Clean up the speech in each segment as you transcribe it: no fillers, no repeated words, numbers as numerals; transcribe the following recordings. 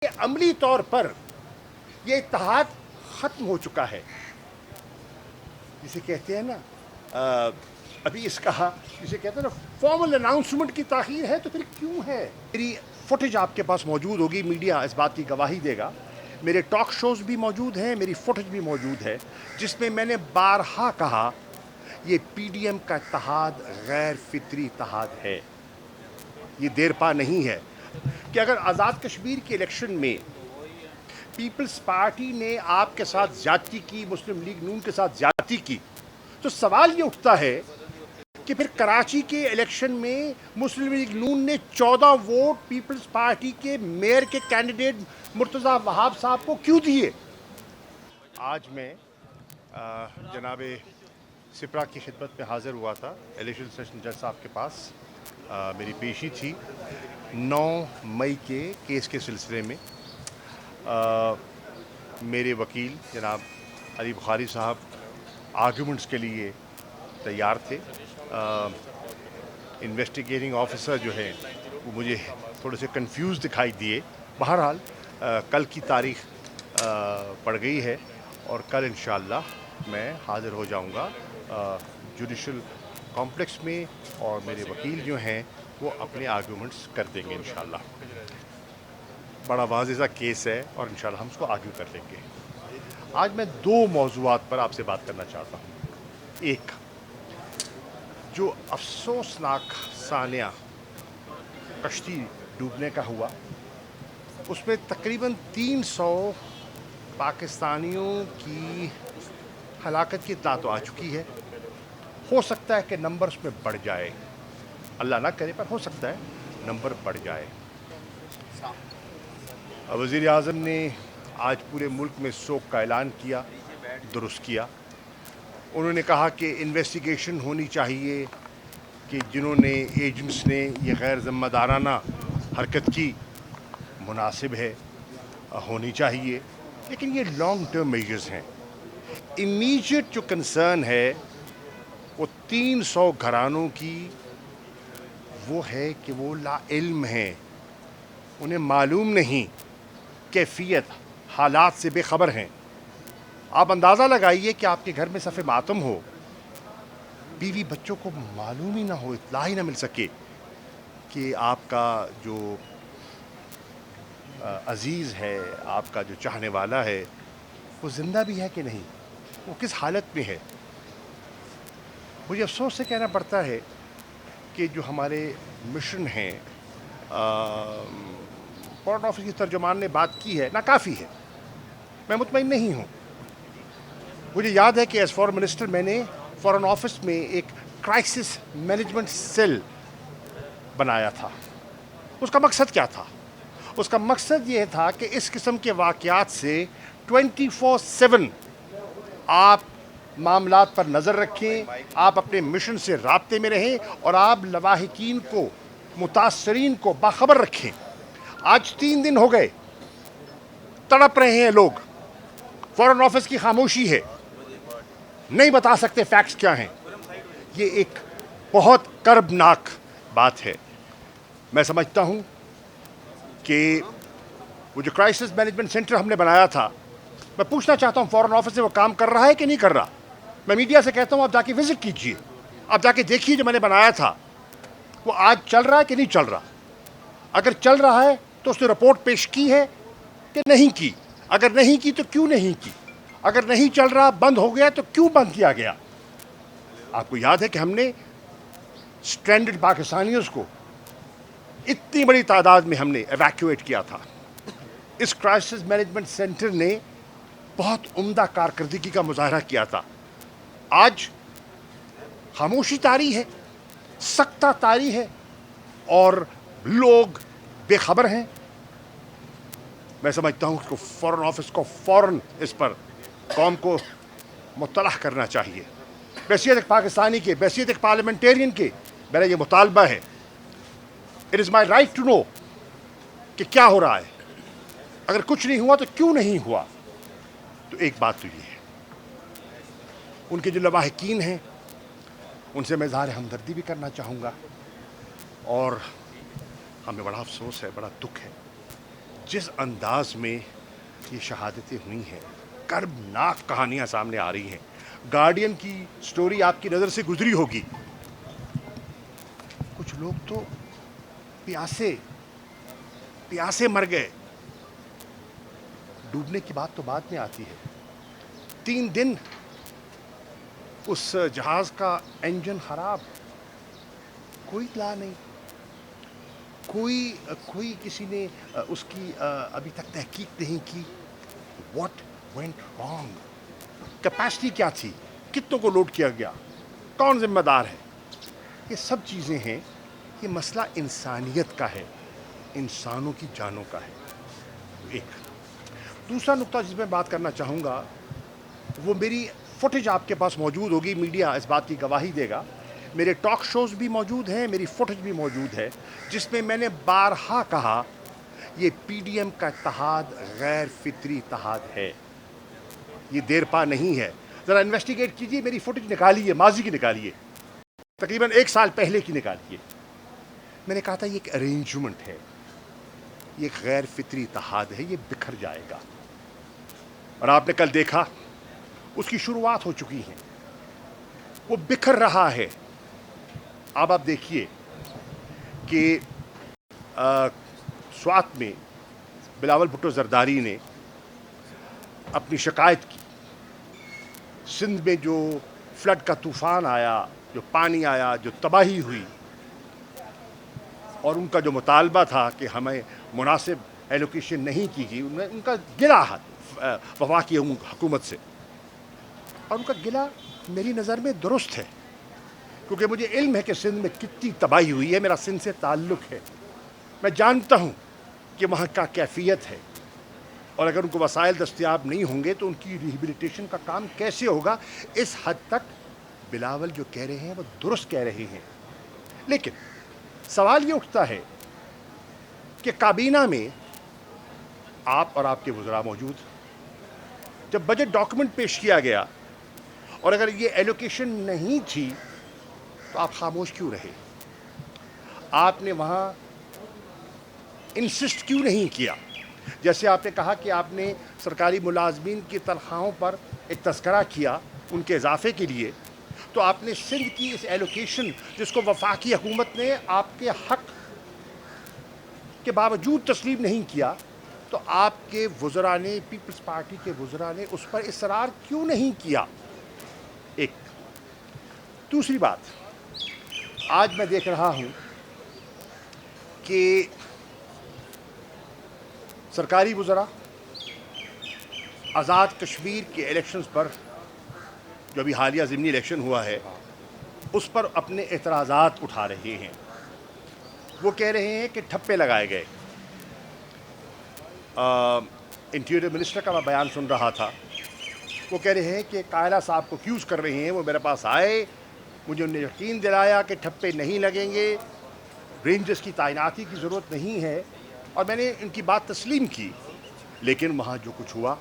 अमली तौर पर ये इत्तेहाद ख़त्म हो चुका है, जिसे कहते हैं ना अभी इसका जिसे कहते हैं ना फॉर्मल अनाउंसमेंट की ताख़ीर है, तो फिर क्यों है। मेरी फुटेज आपके पास मौजूद होगी, मीडिया इस बात की गवाही देगा। मेरे टॉक शोज़ भी मौजूद हैं, मेरी फुटेज भी मौजूद है, जिसमें मैंने बारहा कहा ये पीडीएम का इत्तेहाद गैर फितरी इत्तेहाद है, ये देर पा नहीं है। कि अगर आज़ाद कश्मीर के इलेक्शन में पीपल्स पार्टी ने आपके साथ ज़्यादती की, मुस्लिम लीग नून के साथ ज़्यादती की, तो सवाल ये उठता है कि फिर कराची के इलेक्शन में मुस्लिम लीग नून ने 14 वोट पीपल्स पार्टी के मेयर के कैंडिडेट मुर्तज़ा वहाब साहब को क्यों दिए। आज मैं जनाब सिपरा की खिदमत में हाज़िर हुआ था, इलेक्शन सेशन जज साहब के पास मेरी पेशी थी 9 मई के केस के सिलसिले में। मेरे वकील जनाब अली बुखारी साहब आर्गूमेंट्स के लिए तैयार थे। इन्वेस्टिगेटिंग ऑफिसर जो है वो मुझे थोड़े से कंफ्यूज दिखाई दिए। बहरहाल कल की तारीख पड़ गई है और कल इंशाअल्लाह मैं हाज़िर हो जाऊंगा जुडिशल कॉम्प्लेक्स में, और मेरे वकील जो हैं वो अपने आर्गूमेंट्स कर देंगे इंशाअल्लाह। बड़ा वाज़ेह केस है और इंशाअल्लाह हम उसको आर्ग्यू कर लेंगे। आज मैं 2 मौज़ूआत पर आपसे बात करना चाहता हूँ। एक, जो अफसोसनाक सानिया कश्ती डूबने का हुआ, उसमें तकरीबन 300 पाकिस्तानियों की हलाकत की इत्तला तो आ चुकी है। हो सकता है कि नंबर उसमें बढ़ जाए, अल्लाह ना करे, पर हो सकता है नंबर बढ़ जाए। वज़ीर आज़म ने आज पूरे मुल्क में शोक का ऐलान किया, दुरुस्त किया। उन्होंने कहा कि इन्वेस्टिगेशन होनी चाहिए कि जिन्होंने एजेंट्स ने ये गैर ज़िम्मेदाराना हरकत की, मुनासिब है, होनी चाहिए, लेकिन ये लॉन्ग टर्म मेजर्स हैं। इमीडिएट जो कंसर्न है वो 300 घरानों की वो है कि वो लाइल्म हैं, उन्हें मालूम नहीं, कैफियत हालात से बेखबर हैं। आप अंदाज़ा लगाइए कि आपके घर में सफ़े मातम हो, बीवी बच्चों को मालूम ही ना हो, इत्तला ही ना मिल सके कि आपका जो अज़ीज़ है, आपका जो चाहने वाला है, वो ज़िंदा भी है कि नहीं, वो किस हालत में है। मुझे अफसोस से कहना पड़ता है कि जो हमारे मिशन हैं, फॉरेन ऑफिस की तर्जुमान ने बात की है, नाकाफ़ी है। मैं मुतमईन नहीं हूँ। मुझे याद है कि एज़ फॉरेन मिनिस्टर मैंने फॉरेन ऑफिस में एक क्राइसिस मैनेजमेंट सेल बनाया था। उसका मकसद क्या था? उसका मकसद ये था कि इस किस्म के वाक़यात से 24/7 आप मामलात पर नज़र रखें, आप अपने मिशन से राब्ते में रहें और आप लवाहिकीन को, मुतासरीन को बाखबर रखें। आज 3 दिन हो गए, तड़प रहे हैं लोग, फॉरेन ऑफिस की खामोशी है, नहीं बता सकते फैक्ट्स क्या हैं। ये एक बहुत कर्बनाक बात है। मैं समझता हूँ कि वो जो क्राइसिस मैनेजमेंट सेंटर हमने बनाया था, मैं पूछना चाहता हूँ फॉरेन ऑफिस से वो काम कर रहा है कि नहीं कर रहा। मैं मीडिया से कहता हूँ आप जाके विजिट कीजिए, आप जाके देखिए जो मैंने बनाया था वो आज चल रहा है कि नहीं चल रहा। अगर चल रहा है तो उसने रिपोर्ट पेश की है कि नहीं की, अगर नहीं की तो क्यों नहीं की, अगर नहीं चल रहा, बंद हो गया, तो क्यों बंद किया गया। आपको याद है कि हमने स्ट्रैंडेड पाकिस्तानियों को इतनी बड़ी तादाद में हमने एवैक्यूएट किया था। इस क्राइसिस मैनेजमेंट सेंटर ने बहुत उम्दा कारकर्दगी का मुजाहरा किया था। आज खामोशी तारी है, सख्ता तारी है और लोग बेखबर हैं। मैं समझता हूँ कि फॉरेन ऑफिस को फ़ौरन इस पर कौम को मुत्तला करना चाहिए। बैसियत एक पाकिस्तानी के, बैसियत एक पार्लियामेंटेरियन के, मेरा ये मुतालबा है। It is my right to know कि क्या हो रहा है। अगर कुछ नहीं हुआ तो क्यों नहीं हुआ। तो एक बात तो ये है, उनके जो लवाहिकीन हैं उनसे मैं इज़हार हमदर्दी भी करना चाहूँगा, और हमें बड़ा अफसोस है, बड़ा दुख है जिस अंदाज में ये शहादतें हुई हैं, कर्बनाक कहानियाँ सामने आ रही हैं। गार्डियन की स्टोरी आपकी नज़र से गुजरी होगी। कुछ लोग तो प्यासे प्यासे मर गए। डूबने की बात तो बाद में आती है। 3 दिन उस जहाज़ का इंजन खराब, कोई इत्तला नहीं, कोई किसी ने उसकी अभी तक तहकीक नहीं की। What went wrong? कैपेसिटी क्या थी, कितनों को लोड किया गया, कौन जिम्मेदार है? ये सब चीज़ें हैं। ये मसला इंसानियत का है, इंसानों की जानों का है। एक दूसरा नुक्ता जिस मैं बात करना चाहूँगा, वो मेरी फुटेज आपके पास मौजूद होगी, मीडिया इस बात की गवाही देगा। मेरे टॉक शोज़ भी मौजूद हैं, मेरी फुटेज भी मौजूद है, जिसमें मैंने बारहा कहा ये पीडीएम का इत्तेहाद गैर फितरी इत्तेहाद है, ये देरपा नहीं है। ज़रा इन्वेस्टिगेट कीजिए, मेरी फुटेज निकालिए, माजी की निकालिए, तकरीबन 1 साल पहले की निकालिए। मैंने कहा था ये एक अरेंजमेंट है, ये एक गैर फितरी इत्तेहाद है, ये बिखर जाएगा। और आपने कल देखा उसकी शुरुआत हो चुकी है, वो बिखर रहा है। अब आप देखिए कि स्वात में बिलावल भुट्टो जरदारी ने अपनी शिकायत की। सिंध में जो फ्लड का तूफ़ान आया, जो पानी आया, जो तबाही हुई, और उनका जो मुतालबा था कि हमें मुनासिब एलोकेशन नहीं की गई, उनका गिला वफाकी हुकूमत से। और उनका गिला मेरी नज़र में दुरुस्त है, क्योंकि मुझे इल्म है कि सिंध में कितनी तबाही हुई है, मेरा सिंध से ताल्लुक़ है, मैं जानता हूँ कि वहाँ का कैफियत है। और अगर उनको वसाइल दस्तयाब नहीं होंगे तो उनकी रिहेबिलिटेशन का काम कैसे होगा। इस हद तक बिलावल जो कह रहे हैं वो दुरुस्त कह रहे हैं। लेकिन सवाल ये उठता है कि काबीना में आप और आपके वज़रा मौजूद, जब बजट डॉक्यूमेंट पेश किया गया और अगर ये एलोकेशन नहीं थी तो आप खामोश क्यों रहे? आपने वहाँ इंसिस्ट क्यों नहीं किया? जैसे आपने कहा कि आपने सरकारी मुलाजमीन की तनख्वाहों पर एक तस्करा किया उनके इजाफे के लिए, तो आपने सिंध की इस एलोकेशन जिसको वफाकी हुकूमत ने आपके हक के बावजूद तस्लीम नहीं किया, तो आपके वज़रा ने, पीपल्स पार्टी के वज़रा ने उस पर इसरार क्यों नहीं किया? एक दूसरी बात, आज मैं देख रहा हूँ कि सरकारी वज़रा आज़ाद कश्मीर के इलेक्शंस पर, जो अभी हालिया ज़िमनी इलेक्शन हुआ है, उस पर अपने एतराज़ात उठा रहे हैं। वो कह रहे हैं कि ठप्पे लगाए गए। इंटीरियर मिनिस्टर का मैं बयान सुन रहा था, वो कह रहे हैं कि कायला साहब को एक्यूज़ कर रहे हैं, वो मेरे पास आए, मुझे उन्हें यकीन दिलाया कि ठप्पे नहीं लगेंगे, रेंजर्स की तैनाती की ज़रूरत नहीं है, और मैंने उनकी बात तस्लीम की। लेकिन वहाँ जो कुछ हुआ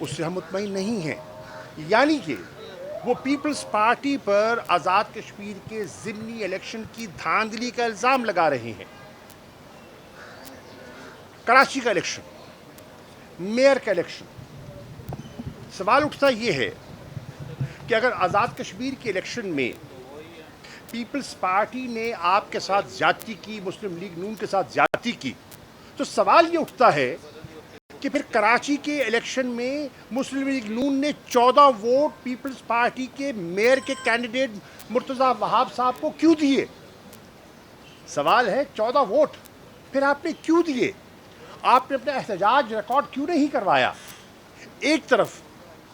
उससे हम मुतमईन नहीं हैं। यानी कि वो पीपल्स पार्टी पर आज़ाद कश्मीर के ज़िमनी इलेक्शन की धांधली का इल्ज़ाम लगा रहे हैं। कराची का इलेक्शन, मेयर का इलेक्शन, सवाल उठता ये है कि अगर आज़ाद कश्मीर के इलेक्शन में पीपल्स पार्टी ने आपके साथ ज़्यादती की, मुस्लिम लीग नून के साथ ज़्यादती की, तो सवाल ये उठता है कि फिर कराची के इलेक्शन में मुस्लिम लीग नून ने 14 वोट पीपल्स पार्टी के मेयर के कैंडिडेट मुर्तज़ा वहाब साहब को क्यों दिए? सवाल है 14 वोट फिर आपने क्यों दिए? आपने अपना एहतजाज रिकॉर्ड क्यों नहीं करवाया? एक तरफ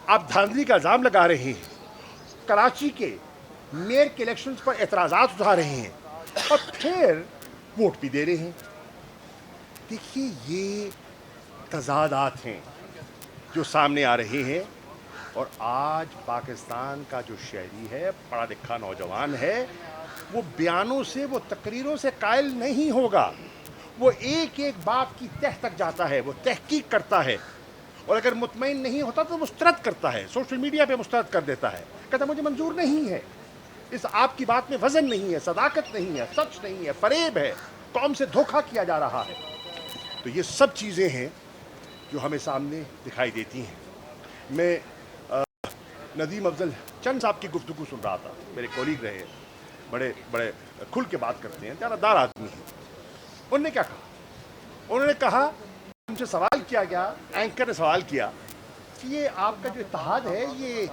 आप धांधली का इल्ज़ाम लगा रहे हैं, कराची के मेयर के इलेक्शंस पर एतराज़ात उठा रहे हैं, और फिर वोट भी दे रहे हैं। देखिए, ये तज़ादात हैं जो सामने आ रहे हैं। और आज पाकिस्तान का जो शहरी है, पढ़ा लिखा नौजवान है, वो बयानों से, वो तकरीरों से कायल नहीं होगा। वो एक एक बात की तह तक जाता है, वो तहकीक करता है, और अगर मुतमईन नहीं होता तो मुस्तरद करता है, सोशल मीडिया पे मुस्तरद कर देता है, कहता मुझे मंजूर नहीं है, इस आपकी बात में वज़न नहीं है, सदाकत नहीं है, सच नहीं है, फरेब है, कौम से धोखा किया जा रहा है। تو یہ سب چیزیں ہیں جو ہمیں سامنے دکھائی دیتی ہیں. میں ندیم افضل چند صاحب کی گفتگو سن رہا تھا, میرے کولیگ رہے, بڑے بڑے کھل کے بات کرتے ہیں, دیانتدار آدمی ہیں. انہوں نے کیا کہا؟ انہوں نے کہا, ان سے سوال کیا گیا, اینکر نے سوال کیا کہ یہ آپ کا جو اتحاد ہے یہ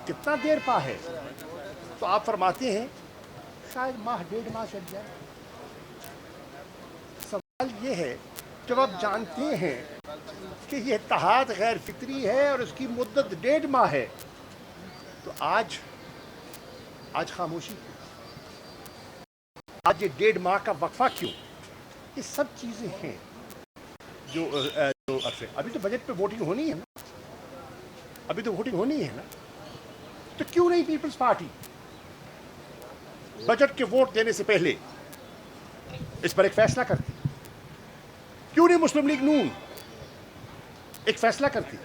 کتنا دیر پا ہے؟ تو آپ فرماتے ہیں شاید ماہ ڈیڑھ ماہ چل جائے. سوال یہ ہے, جب آپ جانتے ہیں کہ یہ اتحاد غیر فطری ہے اور اس کی مدت 1.5 ماہ ہے, تو آج خاموشی کیوں؟ آج یہ 1.5 ماہ کا وقفہ کیوں؟ یہ سب چیزیں ہیں جو ابھی تو بجٹ پہ ووٹنگ ہونی ہے نا, ابھی تو ووٹنگ ہونی ہے نا, تو کیوں نہیں پیپلز پارٹی بجٹ کے ووٹ دینے سے پہلے اس پر ایک فیصلہ کرتی؟ کیوں نہیں مسلم لیگ نون ایک فیصلہ کرتی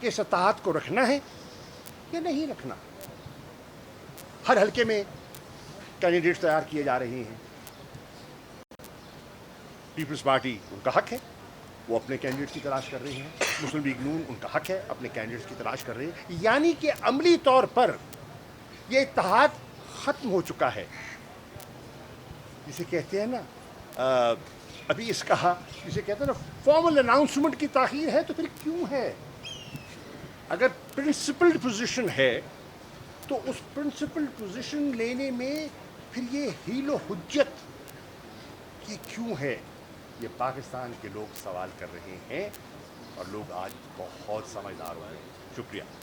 کہ اس اتحاد کو رکھنا ہے یا نہیں رکھنا؟ ہر حلقے میں کینڈیڈیٹس تیار کیے جا رہے ہیں. پیپلز پارٹی ان کا حق ہے, وہ اپنے کینڈیڈیٹس کی تلاش کر رہے ہیں. مسلم لیگ نون ان کا حق ہے, اپنے کینڈیڈیٹس کی تلاش کر رہے ہیں. یعنی کہ عملی طور پر یہ اتحاد ختم ہو چکا ہے. جسے کہتے ہیں نا ابھی اس کا جسے کہتے ہیں نا فارمل اناؤنسمنٹ کی تاخیر ہے, تو پھر کیوں ہے؟ اگر پرنسپلڈ پوزیشن ہے تو اس پرنسپلڈ پوزیشن لینے میں پھر یہ حیل و حجت یہ کیوں ہے؟ یہ پاکستان کے لوگ سوال کر رہے ہیں, اور لوگ آج بہت سمجھدار ہو گئے. شکریہ.